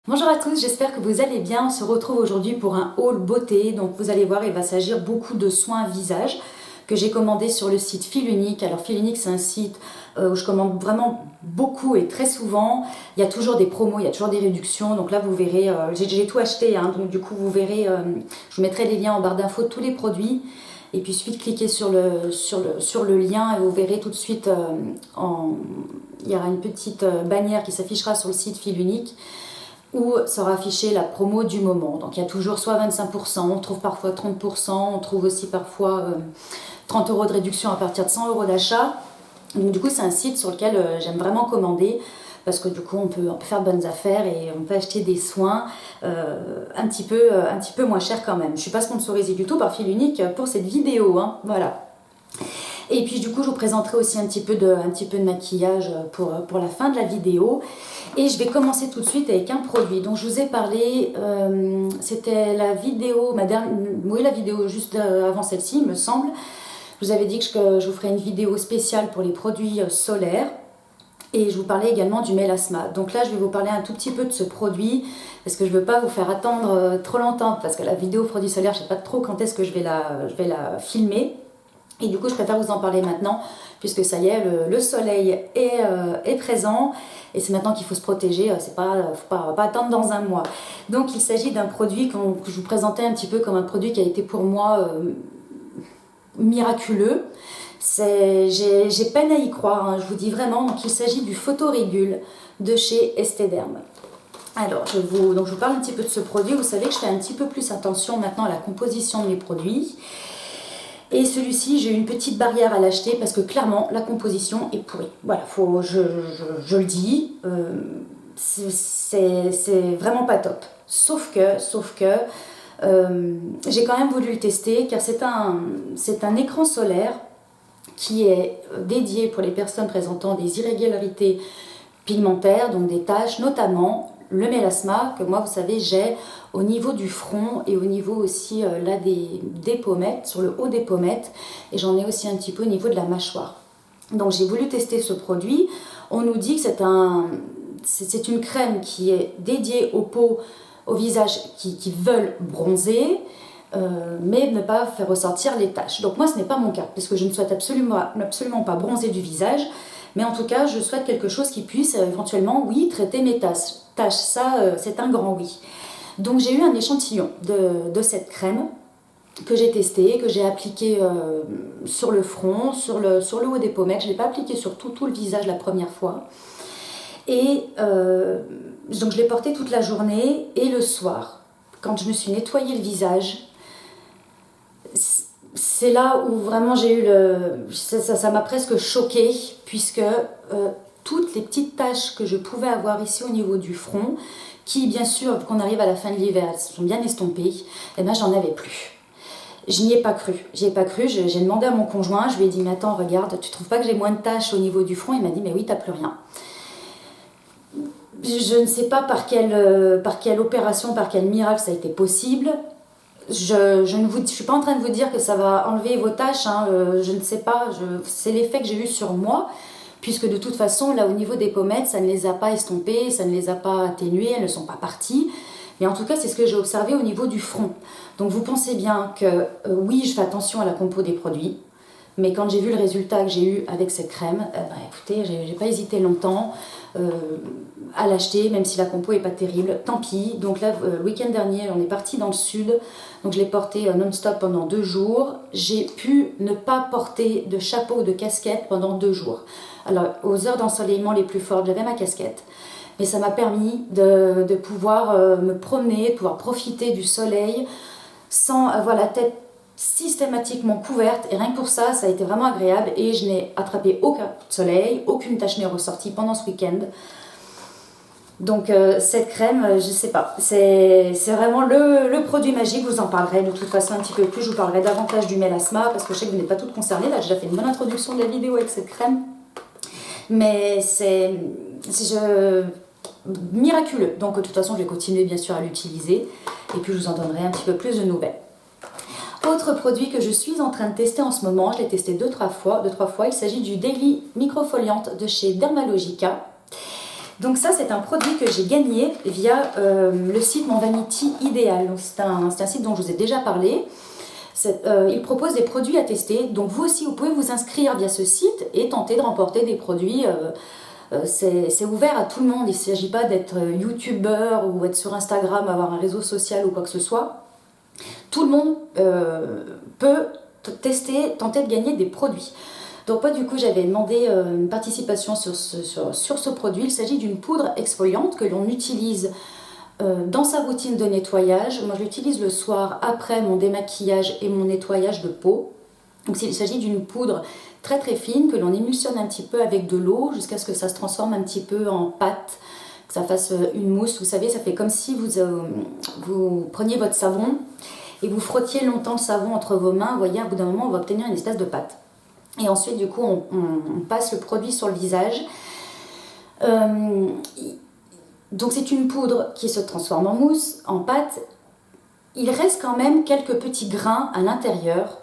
Bonjour à tous, j'espère que vous allez bien. On se retrouve aujourd'hui pour un haul beauté. Donc vous allez voir, il va s'agir beaucoup de soins visage que j'ai commandé sur le site Fil Unique. Alors Fil Unique, c'est un site où je commande vraiment beaucoup et très souvent. Il y a toujours des promos, il y a toujours des réductions. Donc là, vous verrez, j'ai tout acheté, hein, donc du coup, vous verrez, je vous mettrai les liens en barre d'infos de tous les produits. Et puis suite, cliquez sur le lien et vous verrez tout de suite, il y aura une petite bannière qui s'affichera sur le site Fil Unique, où sera affichée la promo du moment. Donc il y a toujours soit 25%, on trouve parfois 30%, on trouve aussi parfois 30 € de réduction à partir de 100 € d'achat. Donc du coup c'est un site sur lequel j'aime vraiment commander, parce que du coup on peut faire de bonnes affaires et on peut acheter des soins un petit peu moins cher quand même. Je ne suis pas sponsorisée du tout par Fil Unique pour cette vidéo, hein, voilà. Et puis du coup, je vous présenterai aussi un petit peu de maquillage pour la fin de la vidéo. Et je vais commencer tout de suite avec un produit dont je vous ai parlé. C'était la vidéo, la vidéo juste avant celle-ci, il me semble. Je vous avais dit que je vous ferais une vidéo spéciale pour les produits solaires. Et je vous parlais également du mélasma. Donc là, je vais vous parler un tout petit peu de ce produit, parce que je ne veux pas vous faire attendre trop longtemps, parce que la vidéo produit solaire, je ne sais pas trop quand est-ce que je vais la filmer. Et du coup, je préfère vous en parler maintenant, puisque ça y est, le soleil est présent. Et c'est maintenant qu'il faut se protéger, faut pas attendre dans un mois. Donc, il s'agit d'un produit que je vous présentais un petit peu comme un produit qui a été pour moi miraculeux. J'ai peine à y croire, hein, je vous dis vraiment. Donc, il s'agit du Photorégule de chez Esthederm. Alors, je vous parle un petit peu de ce produit. Vous savez que je fais un petit peu plus attention maintenant à la composition de mes produits. Et celui-ci, j'ai eu une petite barrière à l'acheter parce que clairement, la composition est pourrie. Voilà, je le dis, c'est vraiment pas top. Sauf que j'ai quand même voulu le tester, car c'est un écran solaire qui est dédié pour les personnes présentant des irrégularités pigmentaires, donc des taches, notamment le mélasma, que moi, vous savez, j'ai au niveau du front et au niveau aussi là des pommettes, sur le haut des pommettes, et j'en ai aussi un petit peu au niveau de la mâchoire. Donc j'ai voulu tester ce produit. On nous dit que c'est une crème qui est dédiée aux peaux, au visage qui veulent bronzer, mais ne pas faire ressortir les taches. Donc moi, ce n'est pas mon cas, puisque je ne souhaite absolument pas bronzer du visage. Mais en tout cas, je souhaite quelque chose qui puisse éventuellement, oui, traiter mes taches. Ça, c'est un grand oui. Donc j'ai eu un échantillon de cette crème que j'ai testé, que j'ai appliqué sur le front, sur le haut des pommettes. Je ne l'ai pas appliqué sur tout le visage la première fois. Et donc je l'ai porté toute la journée et le soir, quand je me suis nettoyé le visage, c'est là où vraiment j'ai eu ça m'a presque choquée, puisque toutes les petites taches que je pouvais avoir ici au niveau du front, qui bien sûr, vu qu'on arrive à la fin de l'hiver, elles sont bien estompées, et ben j'en avais plus. Je n'y ai pas cru. J'ai demandé à mon conjoint, je lui ai dit, mais attends, regarde, tu trouves pas que j'ai moins de taches au niveau du front? Il m'a dit, mais oui, t'as plus rien. Je ne sais pas par quelle opération, par quel miracle ça a été possible. Je ne suis pas en train de vous dire que ça va enlever vos taches, hein, je ne sais pas, c'est l'effet que j'ai eu sur moi, puisque de toute façon, là au niveau des pommettes, ça ne les a pas estompées, ça ne les a pas atténuées, elles ne sont pas parties. Mais en tout cas, c'est ce que j'ai observé au niveau du front. Donc vous pensez bien que oui, je fais attention à la compo des produits, mais quand j'ai vu le résultat que j'ai eu avec cette crème, écoutez, j'ai pas hésité longtemps à l'acheter, même si la compo est pas terrible, tant pis. Donc là, le week-end dernier, on est parti dans le sud, donc je l'ai porté non-stop pendant 2 jours. J'ai pu ne pas porter de chapeau ou de casquette pendant 2 jours. Alors, aux heures d'ensoleillement les plus fortes, j'avais ma casquette, mais ça m'a permis de pouvoir me promener, de pouvoir profiter du soleil sans avoir la tête systématiquement couverte, et rien que pour ça, ça a été vraiment agréable, et je n'ai attrapé aucun coup de soleil, aucune tache n'est ressortie pendant ce week-end. Donc cette crème, je sais pas, c'est vraiment le produit magique. Je vous en parlerai de toute façon un petit peu plus, je vous parlerai davantage du mélasma, parce que je sais que vous n'êtes pas toutes concernées. Là, j'ai déjà fait une bonne introduction de la vidéo avec cette crème, mais c'est miraculeux. Donc de toute façon, je vais continuer bien sûr à l'utiliser, et puis je vous en donnerai un petit peu plus de nouvelles. Autre produit que je suis en train de tester en ce moment, je l'ai testé 2-3 fois, il s'agit du Daily Microfoliante de chez Dermalogica. Donc ça, c'est un produit que j'ai gagné via le site Mon Vanity Idéal. C'est un site dont je vous ai déjà parlé. Il propose des produits à tester. Donc vous aussi, vous pouvez vous inscrire via ce site et tenter de remporter des produits. C'est ouvert à tout le monde. Il ne s'agit pas d'être youtubeur ou être sur Instagram, avoir un réseau social ou quoi que ce soit. Tout le monde peut tester, tenter de gagner des produits. Donc moi du coup j'avais demandé une participation sur ce produit. Il s'agit d'une poudre exfoliante que l'on utilise dans sa routine de nettoyage. Moi je l'utilise le soir après mon démaquillage et mon nettoyage de peau. Donc il s'agit d'une poudre très très fine que l'on émulsionne un petit peu avec de l'eau jusqu'à ce que ça se transforme un petit peu en pâte, que ça fasse une mousse. Vous savez, ça fait comme si vous preniez votre savon et vous frottiez longtemps le savon entre vos mains. Vous voyez, au bout d'un moment on va obtenir une espèce de pâte. Et ensuite, du coup, on passe le produit sur le visage. Donc, c'est une poudre qui se transforme en mousse, en pâte. Il reste quand même quelques petits grains à l'intérieur,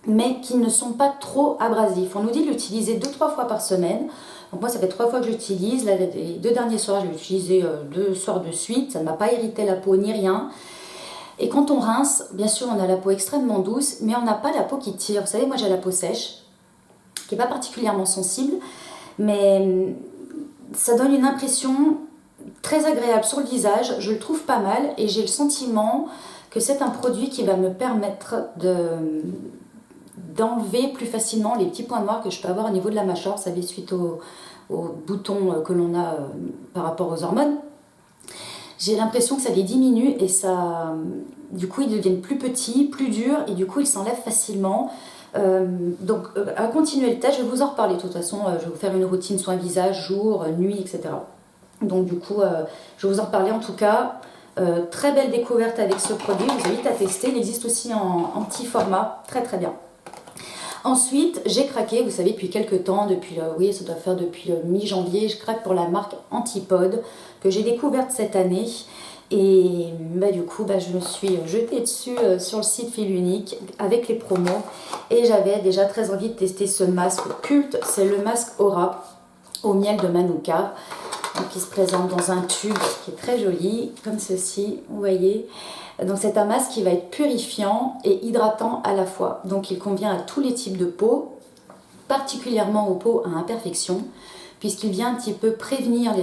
mais qui ne sont pas trop abrasifs. On nous dit de l'utiliser 2-3 fois par semaine. Donc, moi, ça fait 3 fois que je l'utilise. Les 2 derniers soirs, je l'ai utilisé 2 soirs de suite. Ça ne m'a pas irrité la peau ni rien. Et quand on rince, bien sûr, on a la peau extrêmement douce, mais on n'a pas la peau qui tire. Vous savez, moi, j'ai la peau sèche, qui n'est pas particulièrement sensible, mais ça donne une impression très agréable sur le visage. Je le trouve pas mal et j'ai le sentiment que c'est un produit qui va me permettre d'enlever plus facilement les petits points noirs que je peux avoir au niveau de la mâchoire, vous savez, suite aux boutons que l'on a par rapport aux hormones. J'ai l'impression que ça les diminue et ça, du coup, ils deviennent plus petits, plus durs et du coup, ils s'enlèvent facilement. Donc à continuer le test, je vais vous en reparler de toute façon, je vais vous faire une routine soin visage, jour, nuit, etc. Donc du coup, je vais vous en reparler en tout cas. Très belle découverte avec ce produit, je vous invite à tester, il existe aussi en petit format, très très bien. Ensuite, j'ai craqué, vous savez, depuis quelques temps, oui, ça doit faire depuis mi-janvier, je craque pour la marque Antipode, que j'ai découverte cette année. Et du coup, je me suis jetée dessus sur le site Fil Unique avec les promos. Et j'avais déjà très envie de tester ce masque culte. C'est le masque Aura au miel de Manuka. Donc, il se présente dans un tube qui est très joli, comme ceci, vous voyez. Donc c'est un masque qui va être purifiant et hydratant à la fois. Donc il convient à tous les types de peau, particulièrement aux peaux à imperfections, puisqu'il vient un petit peu prévenir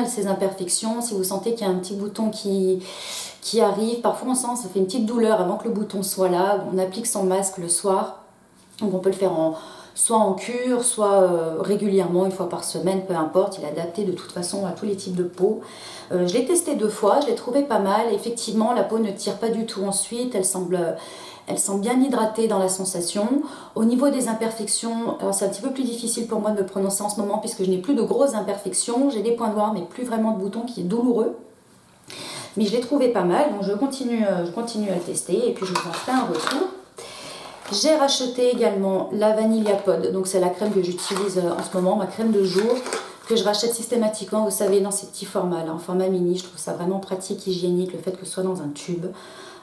ces imperfections. Si vous sentez qu'il y a un petit bouton qui arrive, parfois on sent, ça fait une petite douleur avant que le bouton soit là. On applique son masque le soir, donc on peut le faire soit en cure, soit régulièrement, une fois par semaine, peu importe. Il est adapté de toute façon à tous les types de peau. Je l'ai testé 2 fois, je l'ai trouvé pas mal. Effectivement, la peau ne tire pas du tout ensuite, elle semble bien hydratée dans la sensation. Au niveau des imperfections, alors c'est un petit peu plus difficile pour moi de me prononcer en ce moment puisque je n'ai plus de grosses imperfections. J'ai des points noirs mais plus vraiment de boutons, qui est douloureux. Mais je l'ai trouvé pas mal, donc je continue à le tester et puis je vous en ferai un retour. J'ai racheté également la Vanilla Pod, donc c'est la crème que j'utilise en ce moment, ma crème de jour, que je rachète systématiquement, vous savez, dans ces petits formats là, en format mini. Je trouve ça vraiment pratique, hygiénique, le fait que ce soit dans un tube.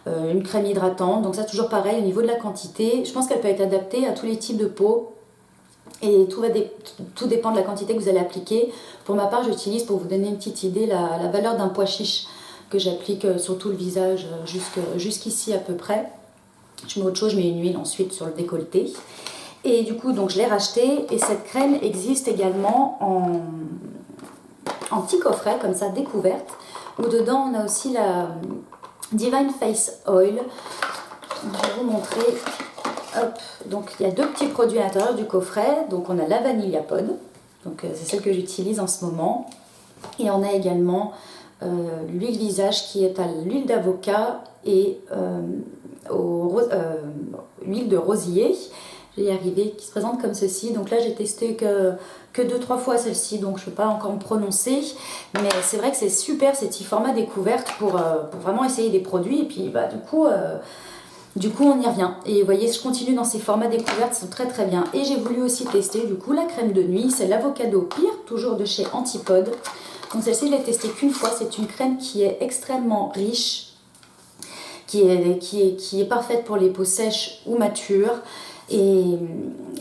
Une crème hydratante, donc ça toujours pareil au niveau de la quantité. Je pense qu'elle peut être adaptée à tous les types de peau et tout dépend de la quantité que vous allez appliquer. Pour ma part, j'utilise, pour vous donner une petite idée, la valeur d'un pois chiche que j'applique sur tout le visage jusqu'ici à peu près. Je mets autre chose, je mets une huile ensuite sur le décolleté. Et du coup, donc je l'ai racheté et cette crème existe également en petit coffret comme ça, découverte, où dedans on a aussi la Divine Face Oil. Donc, je vais vous montrer. Hop. Donc il y a 2 petits produits à l'intérieur du coffret. Donc on a la Vanilla Pod, donc c'est celle que j'utilise en ce moment. Et on a également l'huile visage qui est à l'huile d'avocat et l'huile de rosier. Je vais y arriver, qui se présente comme ceci. Donc là j'ai testé que 2-3 fois celle-ci, donc je ne peux pas encore me prononcer, mais c'est vrai que c'est super ces petits formats découvertes pour vraiment essayer des produits. Et puis du coup on y revient. Et vous voyez, je continue dans ces formats découvertes, ils sont très très bien. Et j'ai voulu aussi tester du coup la crème de nuit, c'est l'Avocado Pire, toujours de chez Antipode. Donc celle-ci je l'ai testée qu'une fois, c'est une crème qui est extrêmement riche, qui est parfaite pour les peaux sèches ou matures. Et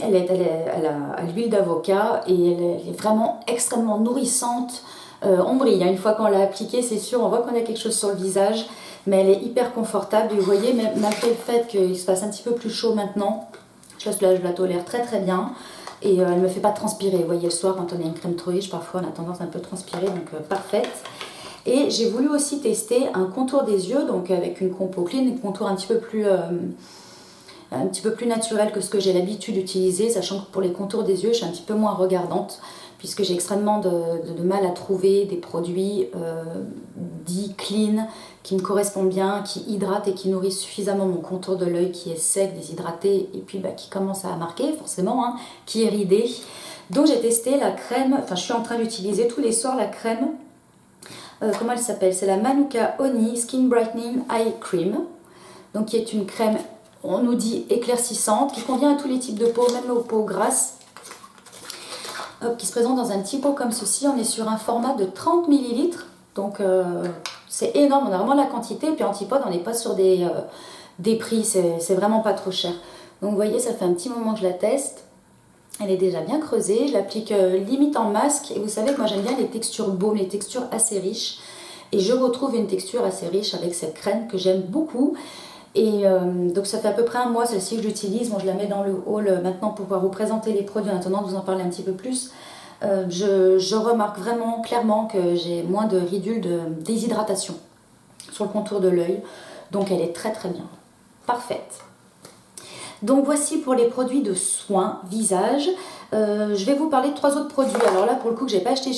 elle a l'huile d'avocat et elle est vraiment extrêmement nourrissante. On brille, hein. Une fois qu'on l'a appliquée, c'est sûr, on voit qu'on a quelque chose sur le visage, mais elle est hyper confortable. Et vous voyez, malgré le fait qu'il se fasse un petit peu plus chaud maintenant, je la tolère très très bien. Et elle ne me fait pas transpirer. Vous voyez, le soir, quand on a une crème trop riche, parfois on a tendance à un peu transpirer, donc parfaite. Et j'ai voulu aussi tester un contour des yeux, donc avec une compo clean, un contour un petit peu plus naturel que ce que j'ai l'habitude d'utiliser, sachant que pour les contours des yeux, je suis un petit peu moins regardante, puisque j'ai extrêmement de mal à trouver des produits dits clean, qui me correspondent bien, qui hydratent et qui nourrissent suffisamment mon contour de l'œil qui est sec, déshydraté, et puis qui commence à marquer forcément, hein, qui est ridé. Donc j'ai testé la crème, enfin je suis en train d'utiliser tous les soirs la crème, comment elle s'appelle? C'est la Manuka Honey Skin Brightening Eye Cream, donc qui est une crème, on nous dit éclaircissante, qui convient à tous les types de peau, même aux peaux grasses. Hop, qui se présente dans un petit pot comme ceci. On est sur un format de 30 ml, donc c'est énorme, on a vraiment la quantité, et puis Antipode, on n'est pas sur des prix, c'est vraiment pas trop cher. Donc vous voyez, ça fait un petit moment que je la teste, elle est déjà bien creusée, je l'applique limite en masque, et vous savez que moi j'aime bien les textures baumes, les textures assez riches, et je retrouve une texture assez riche avec cette crème que j'aime beaucoup. Et donc ça fait à peu près un mois celle-ci que j'utilise. Bon, je la mets dans le haul maintenant pour pouvoir vous présenter les produits en attendant de vous en parler un petit peu plus. Je remarque vraiment clairement que j'ai moins de ridules de déshydratation sur le contour de l'œil, donc elle est très très bien, parfaite. Donc voici pour les produits de soins visage. Je vais vous parler de 3 autres produits. Alors là, pour le coup, que j'ai pas acheté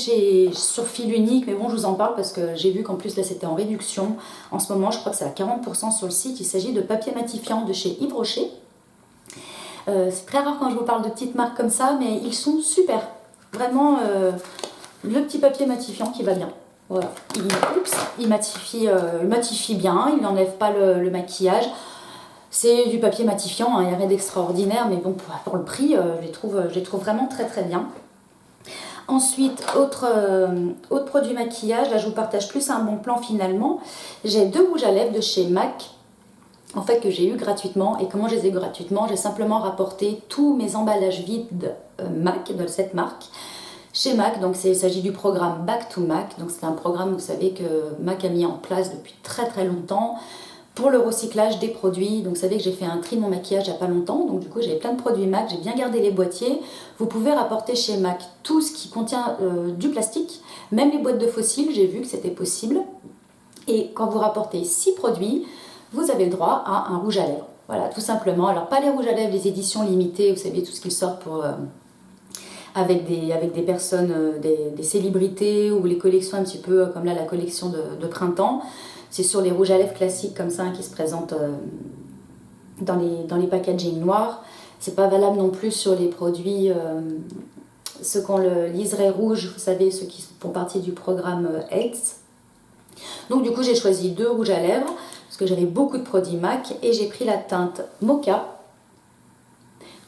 sur fil unique, mais bon, je vous en parle parce que j'ai vu qu'en plus là c'était en réduction. En ce moment, je crois que c'est à 40% sur le site. Il s'agit de papier matifiant de chez Yves Rocher. C'est très rare quand je vous parle de petites marques comme ça, mais ils sont super. Vraiment, le petit papier matifiant qui va bien. Voilà, il matifie bien, il n'enlève pas le maquillage. C'est du papier matifiant, il n'y a rien d'extraordinaire, mais bon, pour le prix, je les trouve vraiment très très bien. Ensuite, autre produit maquillage, là je vous partage plus un bon plan finalement. J'ai 2 rouges à lèvres de chez MAC, en fait que j'ai eu gratuitement. Et comment je les ai eu gratuitement? J'ai simplement rapporté tous mes emballages vides MAC, de cette marque, chez MAC. Donc il s'agit du programme Back to MAC. Donc c'est un programme, vous savez, que MAC a mis en place depuis très très longtemps, pour le recyclage des produits. Donc vous savez que j'ai fait un tri de mon maquillage il n'y a pas longtemps, donc du coup j'avais plein de produits MAC, j'ai bien gardé les boîtiers. Vous pouvez rapporter chez MAC tout ce qui contient du plastique, même les boîtes de fossiles, j'ai vu que c'était possible. Et quand vous rapportez 6 produits, vous avez le droit à un rouge à lèvres. Voilà, tout simplement. Alors pas les rouges à lèvres, les éditions limitées, vous savez tout ce qu'ils sortent pour... avec des personnes, des célébrités, ou les collections un petit peu comme là la collection de printemps. C'est sur les rouges à lèvres classiques comme ça, qui se présentent dans les packaging noirs. C'est pas valable non plus sur les produits, ceux qu'on le liseré rouge, vous savez, ceux qui font partie du programme AIDS. Donc du coup j'ai choisi 2 rouges à lèvres, parce que j'avais beaucoup de produits MAC, et j'ai pris la teinte Mocha,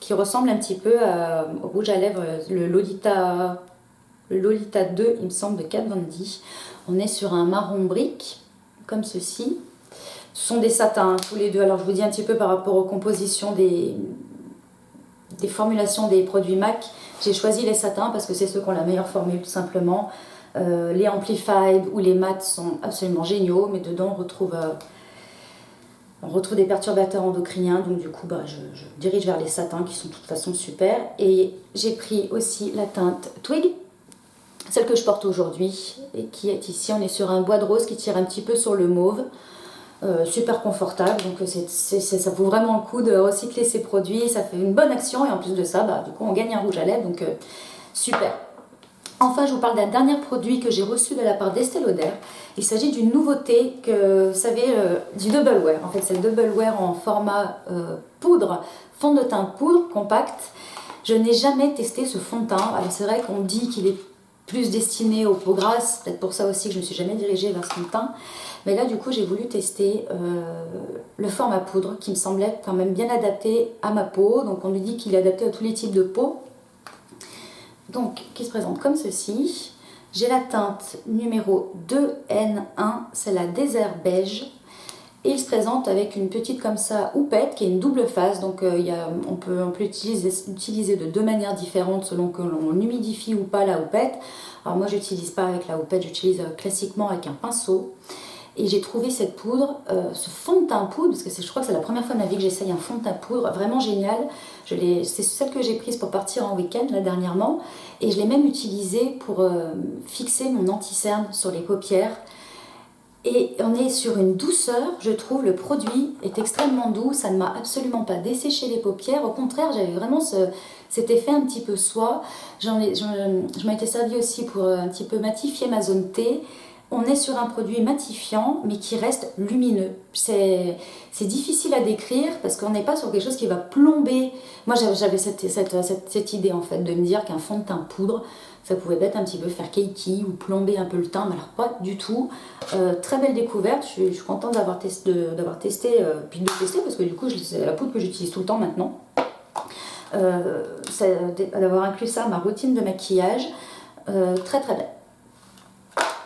qui ressemble un petit peu au rouge à lèvres, le Lolita 2, il me semble, de Kat Von D. On est sur un marron brique, comme ceci. Ce sont des satins, tous les deux. Alors je vous dis un petit peu par rapport aux compositions des formulations des produits MAC. J'ai choisi les satins parce que c'est ceux qui ont la meilleure formule, tout simplement. Les Amplified ou les Mat sont absolument géniaux, mais dedans on retrouve des perturbateurs endocriniens, donc du coup je dirige vers les satins qui sont de toute façon super. Et j'ai pris aussi la teinte Twig, celle que je porte aujourd'hui, et qui est ici. On est sur un bois de rose qui tire un petit peu sur le mauve, super confortable, donc ça vaut vraiment le coup de recycler ces produits, ça fait une bonne action, et en plus de ça, du coup on gagne un rouge à lèvres, donc super. Enfin, je vous parle d'un dernier produit que j'ai reçu de la part d'Estée Lauder. Il s'agit d'une nouveauté, que vous savez, du Double Wear. En fait, c'est le Double Wear en format poudre, fond de teint poudre compact. Je n'ai jamais testé ce fond de teint. Alors c'est vrai qu'on dit qu'il est plus destiné aux peaux grasses, peut-être pour ça aussi que je ne me suis jamais dirigée vers ce fond de teint. Mais là, du coup, j'ai voulu tester le format poudre, qui me semblait quand même bien adapté à ma peau. Donc on nous dit qu'il est adapté à tous les types de peau. Donc, qui se présente comme ceci. J'ai la teinte numéro 2N1, c'est la désert beige. Et il se présente avec une petite comme ça houppette qui est une double face, donc on peut l'utiliser de deux manières différentes selon que l'on humidifie ou pas la houppette. Alors moi j'utilise pas avec la houppette, j'utilise classiquement avec un pinceau. Et j'ai trouvé cette poudre, ce fond de teint poudre, parce que je crois que c'est la première fois de ma vie que j'essaye un fond de teint poudre, vraiment génial. C'est celle que j'ai prise pour partir en week-end là dernièrement, et je l'ai même utilisée pour fixer mon anti-cerne sur les paupières. Et on est sur une douceur, je trouve, le produit est extrêmement doux, ça ne m'a absolument pas desséché les paupières, au contraire j'avais vraiment cet effet un petit peu soie. Je m'en étais servi aussi pour un petit peu matifier ma zone T. On est sur un produit matifiant mais qui reste lumineux. C'est difficile à décrire parce qu'on n'est pas sur quelque chose qui va plomber. Moi j'avais cette idée en fait de me dire qu'un fond de teint poudre ça pouvait peut-être un petit peu faire cakey ou plomber un peu le teint, mais alors pas du tout. Très belle découverte, je suis contente d'avoir testé, puis de tester parce que du coup c'est la poudre que j'utilise tout le temps maintenant. D'avoir inclus ça à ma routine de maquillage, très très belle.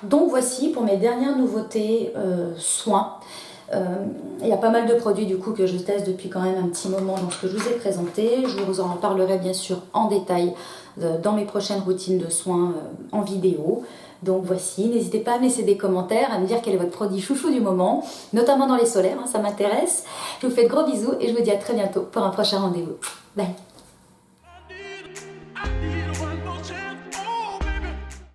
Donc voici pour mes dernières nouveautés soins. Il y a pas mal de produits du coup que je teste depuis quand même un petit moment dans ce que je vous ai présenté. Je vous en parlerai bien sûr en détail dans mes prochaines routines de soins en vidéo. Donc voici, n'hésitez pas à me laisser des commentaires, à me dire quel est votre produit chouchou du moment, notamment dans les solaires, hein, ça m'intéresse. Je vous fais de gros bisous et je vous dis à très bientôt pour un prochain rendez-vous. Bye!